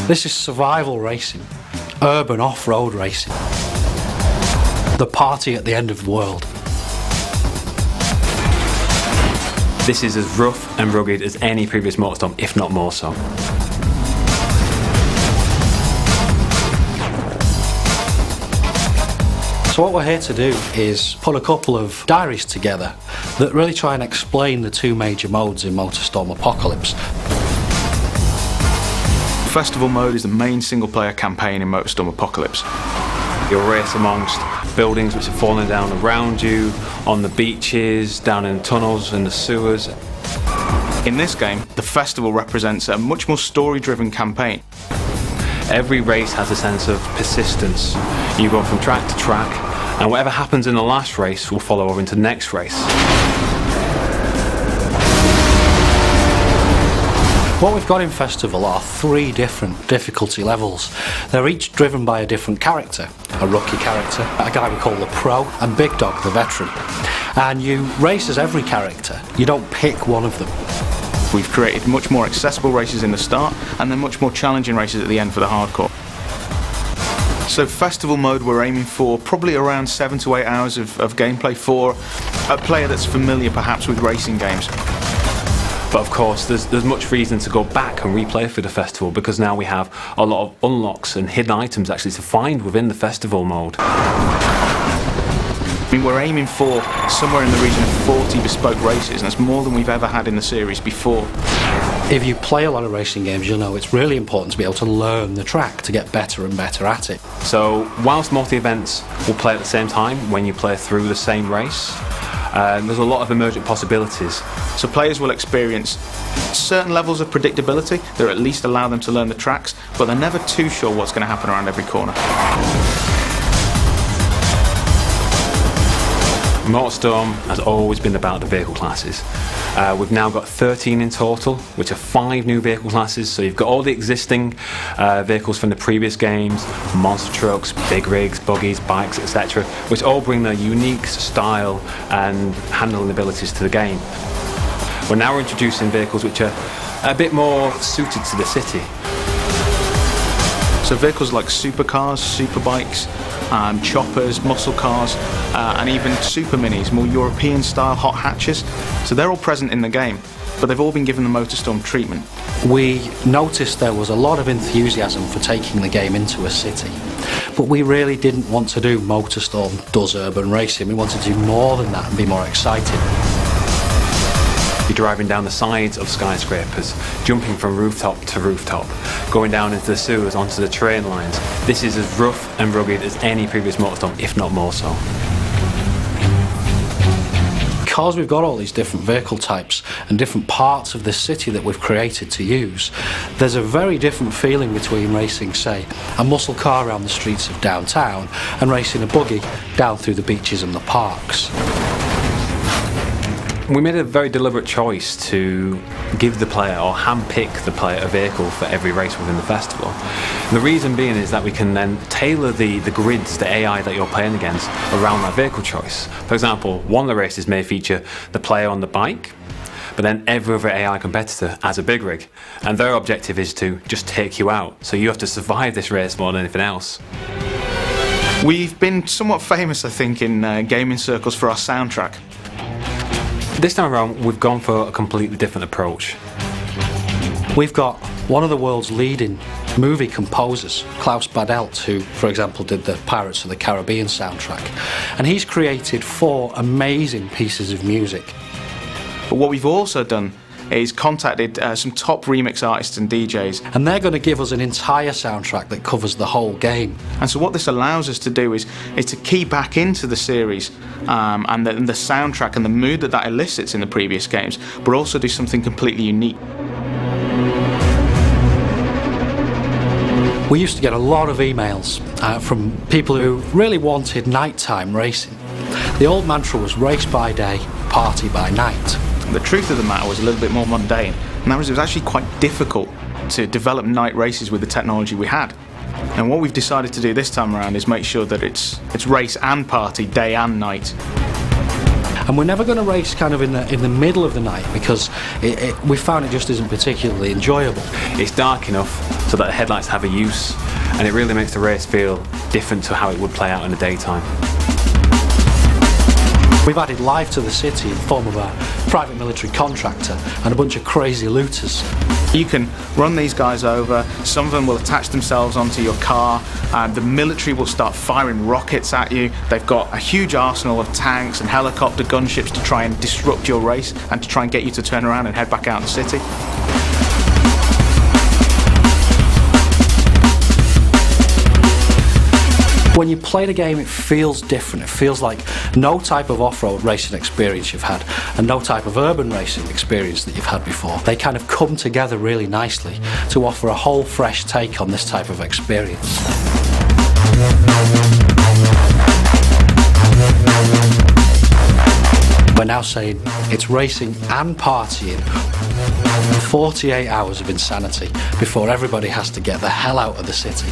This is survival racing, urban off-road racing, the party at the end of the world. This is as rough and rugged as any previous Motorstorm, if not more so. So what we're here to do is put a couple of diaries together that really try and explain the two major modes in Motorstorm Apocalypse. Festival mode is the main single-player campaign in Motorstorm Apocalypse. You'll race amongst buildings which are falling down around you, on the beaches, down in tunnels and the sewers. In this game, the festival represents a much more story-driven campaign. Every race has a sense of persistence. You go from track to track, and whatever happens in the last race will follow over into the next race. What we've got in Festival are 3 different difficulty levels. They're each driven by a different character. A rookie character, a guy we call the pro, and Big Dog, the veteran. And you race as every character. You don't pick one of them. We've created much more accessible races in the start, and then much more challenging races at the end for the hardcore. So festival mode, we're aiming for probably around 7 to 8 hours of gameplay for a player that's familiar perhaps with racing games. But of course, there's much reason to go back and replay for the festival, because now we have a lot of unlocks and hidden items actually to find within the festival mode. I mean, we're aiming for somewhere in the region of 40 bespoke races, and that's more than we've ever had in the series before. If you play a lot of racing games, you'll know it's really important to be able to learn the track to get better and better at it. So whilst multi-events will play at the same time when you play through the same race, there's a lot of emergent possibilities. So players will experience certain levels of predictability that at least allow them to learn the tracks, but they're never too sure what's going to happen around every corner. Motorstorm has always been about the vehicle classes. We've now got 13 in total, which are 5 new vehicle classes. So you've got all the existing vehicles from the previous games, monster trucks, big rigs, buggies, bikes, etc., which all bring their unique style and handling abilities to the game. We're now introducing vehicles which are a bit more suited to the city. So vehicles like supercars, superbikes, choppers, muscle cars, and even super minis, more European style hot hatches. So they're all present in the game, but they've all been given the Motorstorm treatment. We noticed there was a lot of enthusiasm for taking the game into a city, but we really didn't want to do Motorstorm does urban racing. We wanted to do more than that and be more exciting. You're driving down the sides of skyscrapers, jumping from rooftop to rooftop, going down into the sewers, onto the train lines. This is as rough and rugged as any previous Motorstorm, if not more so. Because we've got all these different vehicle types and different parts of the city that we've created to use, there's a very different feeling between racing, say, a muscle car around the streets of downtown and racing a buggy down through the beaches and the parks. We made a very deliberate choice to give the player, or hand-pick the player, a vehicle for every race within the festival. And the reason being is that we can then tailor the grids, the AI that you're playing against, around that vehicle choice. For example, one of the races may feature the player on the bike, but then every other AI competitor has a big rig, and their objective is to just take you out. So you have to survive this race more than anything else. We've been somewhat famous, I think, in gaming circles for our soundtrack. This time around, we've gone for a completely different approach. We've got one of the world's leading movie composers, Klaus Badelt, who, for example, did the Pirates of the Caribbean soundtrack, and he's created 4 amazing pieces of music. But what we've also done is contacted some top remix artists and DJs. And they're going to give us an entire soundtrack that covers the whole game. And so what this allows us to do is to key back into the series and the soundtrack and the mood that elicits in the previous games, but also do something completely unique. We used to get a lot of emails from people who really wanted nighttime racing. The old mantra was race by day, party by night. The truth of the matter was a little bit more mundane, and that was it was actually quite difficult to develop night races with the technology we had. And what we've decided to do this time around is make sure that it's race and party, day and night. And we're never going to race kind of in the middle of the night, because we found it just isn't particularly enjoyable. It's dark enough so that the headlights have a use, and it really makes the race feel different to how it would play out in the daytime. We've added life to the city in the form of a private military contractor and a bunch of crazy looters. You can run these guys over, some of them will attach themselves onto your car, and the military will start firing rockets at you. They've got a huge arsenal of tanks and helicopter gunships to try and disrupt your race and to try and get you to turn around and head back out in the city. When you play the game, it feels different. It feels like no type of off-road racing experience you've had and no type of urban racing experience that you've had before. They kind of come together really nicely to offer a whole fresh take on this type of experience. We're now saying it's racing and partying. 48 hours of insanity before everybody has to get the hell out of the city.